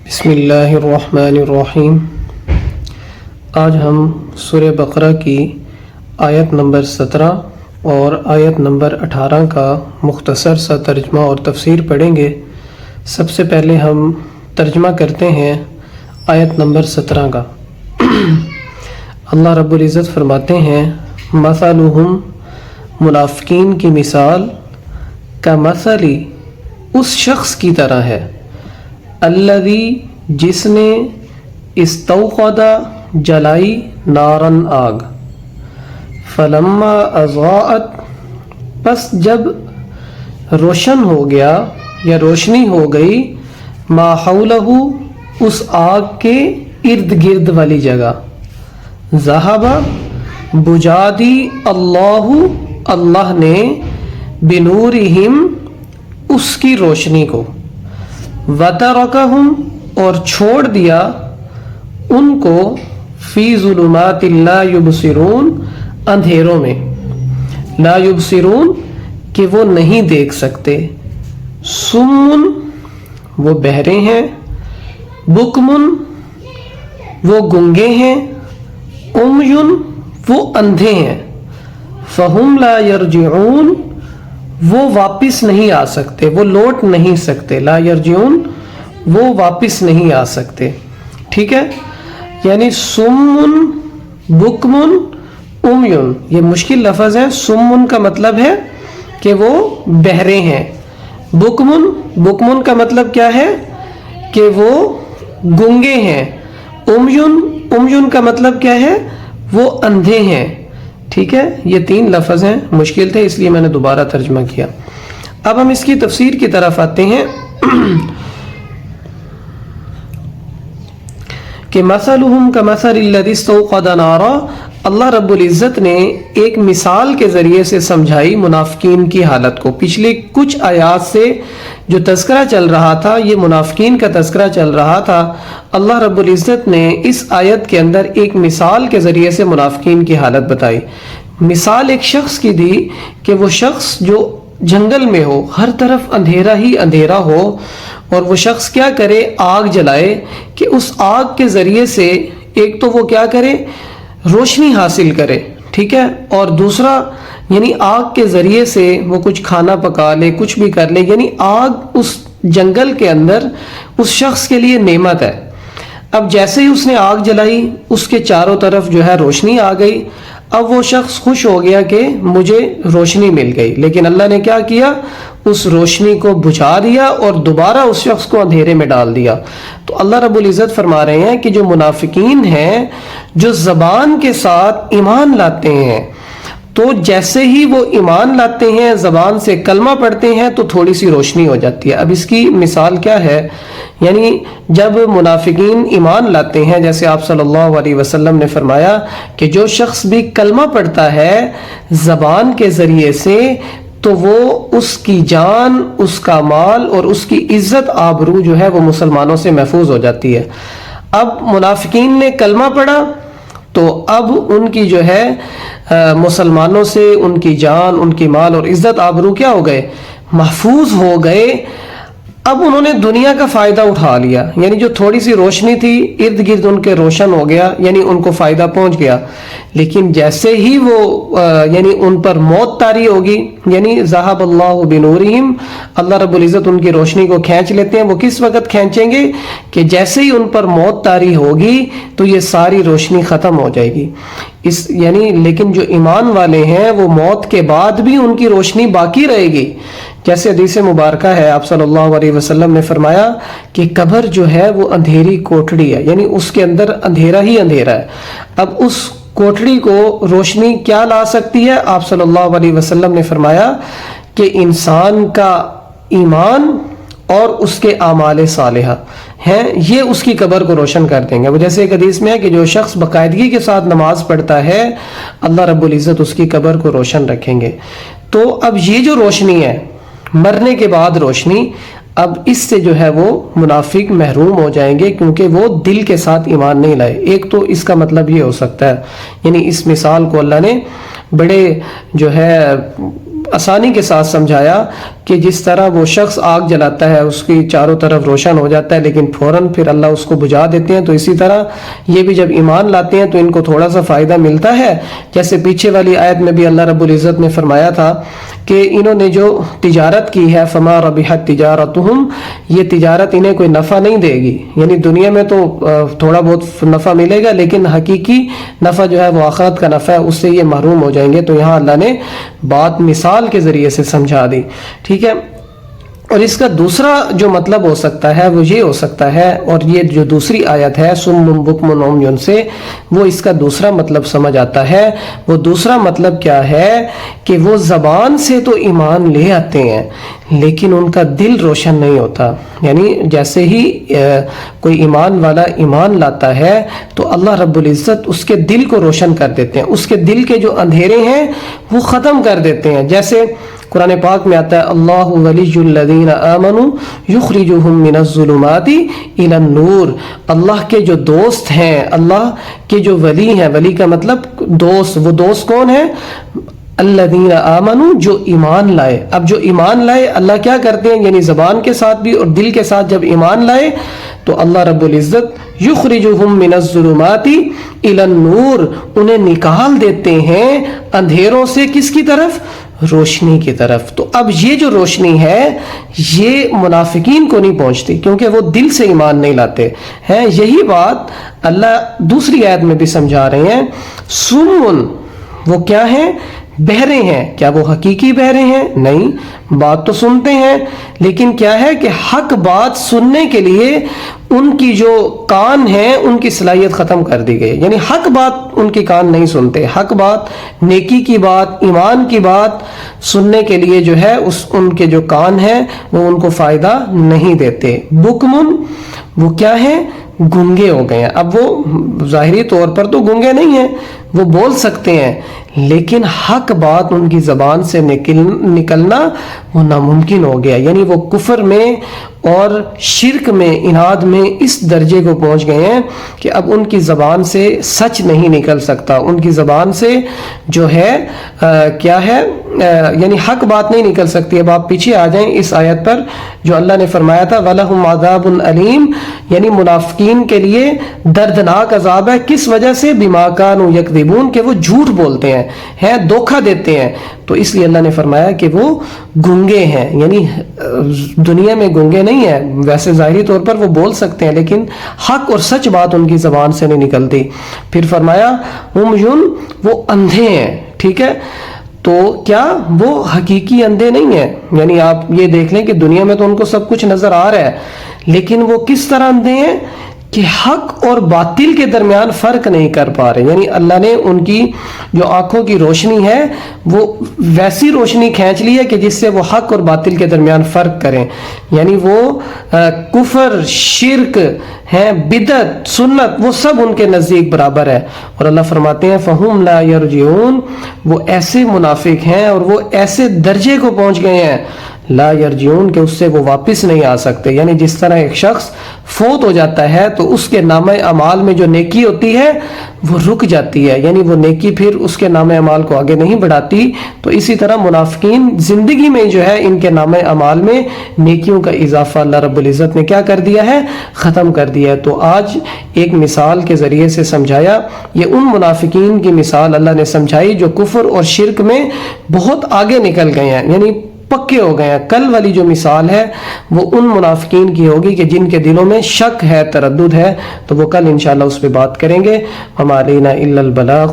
بسم اللہ الرحمن الرحیم۔ آج ہم سورہ بقرہ کی آیت نمبر 17 اور آیت نمبر 18 کا مختصر سا ترجمہ اور تفسیر پڑھیں گے۔ سب سے پہلے ہم ترجمہ کرتے ہیں آیت نمبر 17 کا۔ اللہ رب العزت فرماتے ہیں مثلہم، منافقین کی مثال، کمثلی، اس شخص کی طرح ہے، الذی، جس نے استوقد، جلائی، نارن، آگ، فلما اضاءت، پس جب روشن ہو گیا یا روشنی ہو گئی، ما حولہ، اس آگ کے ارد گرد والی جگہ، ذہب، بجھا دی، اللہ نے، بنورہم، اس کی روشنی کو، وترکہم، اور چھوڑ دیا ان کو، فی ظلمات لا یبصرون، اندھیروں میں، لا یبصرون کہ وہ نہیں دیکھ سکتے، سمن، وہ بہرے ہیں، بکمن، وہ گنگے ہیں، عمیٌ، وہ اندھے ہیں، فہم لا یرجعون، وہ واپس نہیں آ سکتے، وہ لوٹ نہیں سکتے، لا یرجعون، وہ واپس نہیں آ سکتے۔ ٹھیک ہے، یعنی سمن، بکمن، عمیٌ، یہ مشکل لفظ ہے۔ سمن کا مطلب ہے کہ وہ بہرے ہیں، بکمن کا مطلب کیا ہے کہ وہ گنگے ہیں، عمیٌ کا مطلب کیا ہے، وہ اندھے ہیں۔ ٹھیک ہے، یہ تین لفظ ہیں، مشکل تھے اس لیے میں نے دوبارہ ترجمہ کیا۔ اب ہم اس کی تفسیر کی طرف آتے ہیں کہ مثلہم کمثل الذی استوقد نارا، اللہ رب العزت نے ایک مثال کے ذریعے سے سمجھائی منافقین کی حالت کو۔ پچھلے کچھ آیات سے جو تذکرہ چل رہا تھا، یہ منافقین کا تذکرہ چل رہا تھا، اللہ رب العزت نے اس آیت کے اندر ایک مثال کے ذریعے سے منافقین کی حالت بتائی۔ مثال ایک شخص کی دی کہ وہ شخص جو جنگل میں ہو، ہر طرف اندھیرا ہی اندھیرا ہو، اور وہ شخص کیا کرے، آگ جلائے کہ اس آگ کے ذریعے سے ایک تو وہ کیا کرے، روشنی حاصل کرے، ٹھیک ہے، اور دوسرا یعنی آگ کے ذریعے سے وہ کچھ کھانا پکا لے، کچھ بھی کر لے، یعنی آگ اس جنگل کے اندر اس شخص کے لیے نعمت ہے۔ اب جیسے ہی اس نے آگ جلائی، اس کے چاروں طرف جو ہے روشنی آ گئی، اب وہ شخص خوش ہو گیا کہ مجھے روشنی مل گئی، لیکن اللہ نے کیا کیا، اس روشنی کو بجھا دیا اور دوبارہ اس شخص کو اندھیرے میں ڈال دیا۔ تو اللہ رب العزت فرما رہے ہیں کہ جو منافقین ہیں، جو زبان کے ساتھ ایمان لاتے ہیں، تو جیسے ہی وہ ایمان لاتے ہیں، زبان سے کلمہ پڑھتے ہیں، تو تھوڑی سی روشنی ہو جاتی ہے۔ اب اس کی مثال کیا ہے، یعنی جب منافقین ایمان لاتے ہیں، جیسے آپ صلی اللہ علیہ وسلم نے فرمایا کہ جو شخص بھی کلمہ پڑھتا ہے زبان کے ذریعے سے، تو وہ اس کی جان، اس کا مال اور اس کی عزت آبرو جو ہے وہ مسلمانوں سے محفوظ ہو جاتی ہے۔ اب منافقین نے کلمہ پڑھا تو اب ان کی جو ہے مسلمانوں سے ان کی جان، ان کی مال اور عزت آبرو کیا ہو گئے، محفوظ ہو گئے۔ اب انہوں نے دنیا کا فائدہ اٹھا لیا، یعنی جو تھوڑی سی روشنی تھی ارد گرد ان کے روشن ہو گیا، یعنی ان کو فائدہ پہنچ گیا۔ لیکن جیسے ہی وہ یعنی ان پر موت طاری ہوگی، یعنی ذہب اللہ بنورہم، اللہ رب العزت ان کی روشنی کو کھینچ لیتے ہیں۔ وہ کس وقت کھینچیں گے کہ جیسے ہی ان پر موت طاری ہوگی تو یہ ساری روشنی ختم ہو جائے گی۔ یعنی لیکن جو ایمان والے ہیں وہ موت کے بعد بھی ان کی روشنی باقی رہے گی۔ جیسے حدیث مبارکہ ہے، آپ صلی اللہ علیہ وسلم نے فرمایا کہ قبر جو ہے وہ اندھیری کوٹڑی ہے، یعنی اس کے اندر اندھیرا ہی اندھیرا ہے۔ اب اس کوٹڑی کو روشنی کیا لا سکتی ہے؟ آپ صلی اللہ علیہ وسلم نے فرمایا کہ انسان کا ایمان اور اس کے اعمال صالحہ ہیں، یہ اس کی قبر کو روشن کر دیں گے۔ وہ جیسے ایک حدیث میں ہے کہ جو شخص باقاعدگی کے ساتھ نماز پڑھتا ہے، اللہ رب العزت اس کی قبر کو روشن رکھیں گے۔ تو اب یہ جو روشنی ہے، مرنے کے بعد روشنی، اب اس سے جو ہے وہ منافق محروم ہو جائیں گے، کیونکہ وہ دل کے ساتھ ایمان نہیں لائے۔ ایک تو اس کا مطلب یہ ہو سکتا ہے، یعنی اس مثال کو اللہ نے بڑے جو ہے آسانی کے ساتھ سمجھایا کہ جس طرح وہ شخص آگ جلاتا ہے اس کی چاروں طرف روشن ہو جاتا ہے لیکن فوراً پھر اللہ اس کو بجھا دیتے ہیں، تو اسی طرح یہ بھی جب ایمان لاتے ہیں تو ان کو تھوڑا سا فائدہ ملتا ہے. جیسے پیچھے والی آیت میں بھی اللہ رب العزت نے فرمایا تھا کہ انہوں نے جو تجارت کی ہے فما ربحت تجارتہم، یہ تجارت انہیں کوئی نفع نہیں دے گی، یعنی دنیا میں تو تھوڑا بہت نفع ملے گا لیکن حقیقی نفع جو ہے وہ آخرت کا نفع ہے، اس سے یہ محروم ہو جائیں گے. تو یہاں اللہ نے بات مثال کے ذریعے سے سمجھا دی. ٹھیک ہے. اور اس کا دوسرا جو مطلب ہو سکتا ہے وہ یہ ہو سکتا ہے، اور یہ جو دوسری آیت ہے سم بکم عمی سے، وہ اس کا دوسرا مطلب سمجھ آتا ہے. وہ دوسرا مطلب کیا ہے کہ وہ زبان سے تو ایمان لے آتے ہیں لیکن ان کا دل روشن نہیں ہوتا. یعنی جیسے ہی کوئی ایمان والا ایمان لاتا ہے تو اللہ رب العزت اس کے دل کو روشن کر دیتے ہیں، اس کے دل کے جو اندھیرے ہیں وہ ختم کر دیتے ہیں. جیسے قرآن پاک میں آتا ہے اللہ ولی الذین آمنوا یخرجہم من الظلمات الی النور، اللہ کے جو دوست ہیں، اللہ کے جو ولی ہیں، ولی کا مطلب دوست، وہ دوست کون ہیں؟ الذین آمنوا، جو ایمان لائے. اب جو ایمان لائے اللہ کیا کرتے ہیں، یعنی زبان کے ساتھ بھی اور دل کے ساتھ جب ایمان لائے تو اللہ رب العزت یخرجہم من الظلمات الی النور، انہیں نکال دیتے ہیں اندھیروں سے کس کی طرف؟ روشنی کی طرف. تو اب یہ جو روشنی ہے یہ منافقین کو نہیں پہنچتی کیونکہ وہ دل سے ایمان نہیں لاتے ہیں. یہی بات اللہ دوسری آیت میں بھی سمجھا رہے ہیں. سمن، وہ کیا ہیں؟ بہرے ہیں. کیا وہ حقیقی بہرے ہیں؟ نہیں، بات تو سنتے ہیں لیکن کیا ہے کہ حق بات سننے کے لیے ان کی جو کان ہیں ان کی صلاحیت ختم کر دی گئی. یعنی حق بات ان کے کان نہیں سنتے، حق بات، نیکی کی بات، ایمان کی بات سننے کے لیے جو ہے ان کے جو کان ہیں وہ ان کو فائدہ نہیں دیتے. بکمن، وہ کیا ہیں؟ گنگے ہو گئے ہیں. اب وہ ظاہری طور پر تو گنگے نہیں ہیں، وہ بول سکتے ہیں لیکن حق بات ان کی زبان سے نکلنا وہ ناممکن ہو گیا. یعنی وہ کفر میں اور شرک میں، اناد میں اس درجے کو پہنچ گئے ہیں کہ اب ان کی زبان سے سچ نہیں نکل سکتا، ان کی زبان سے جو ہے کیا ہے، یعنی حق بات نہیں نکل سکتی. اب آپ پیچھے آ جائیں اس آیت پر جو اللہ نے فرمایا تھا وَلَهُمْ عَذَابٌ أَلِيمٌ، یعنی منافقین کے لیے دردناک عذاب ہے. کس وجہ سے؟ بِمَا كَانُوا يَكْذِبُونَ، کہ وہ جھوٹ بولتے ہیں دھوکہ دیتے ہیں. تو اس لیے اللہ نے فرمایا کہ وہ گنگے ہیں، یعنی دنیا میں گنگے نہیں ہیں، ویسے ظاہری طور پر وہ بول سکتے ہیں لیکن حق اور سچ بات ان کی زبان سے نہیں نکلتی. پھر فرمایا عمیٌ، وہ اندھے ہیں. ٹھیک ہے. تو کیا وہ حقیقی اندھے نہیں ہیں؟ یعنی آپ یہ دیکھ لیں کہ دنیا میں تو ان کو سب کچھ نظر آ رہا ہے لیکن وہ کس طرح اندھے ہیں کہ حق اور باطل کے درمیان فرق نہیں کر پا رہے. یعنی اللہ نے ان کی جو آنکھوں کی روشنی ہے وہ ویسی روشنی کھینچ لی ہے کہ جس سے وہ حق اور باطل کے درمیان فرق کریں. یعنی وہ کفر، شرک ہیں، بدعت، سنت، وہ سب ان کے نزدیک برابر ہے. اور اللہ فرماتے ہیں فَهُمْ لَا يَرْجِعُونَ، وہ ایسے منافق ہیں اور وہ ایسے درجے کو پہنچ گئے ہیں لا یرجعون کہ اس سے وہ واپس نہیں آ سکتے. یعنی جس طرح ایک شخص فوت ہو جاتا ہے تو اس کے نامہ اعمال میں جو نیکی ہوتی ہے وہ رک جاتی ہے، یعنی وہ نیکی پھر اس کے نامہ اعمال کو آگے نہیں بڑھاتی. تو اسی طرح منافقین زندگی میں جو ہے ان کے نامہ اعمال میں نیکیوں کا اضافہ اللہ رب العزت نے کیا کر دیا ہے؟ ختم کر دیا ہے. تو آج ایک مثال کے ذریعے سے سمجھایا. یہ ان منافقین کی مثال اللہ نے سمجھائی جو کفر اور شرک میں بہت آگے نکل گئے ہیں، یعنی پکے ہو گئے ہیں. کل والی جو مثال ہے وہ ان منافقین کی ہوگی کہ جن کے دلوں میں شک ہے، تردد ہے. تو وہ کل انشاءاللہ اس پہ بات کریں گے. وما علینا الا البلاغ.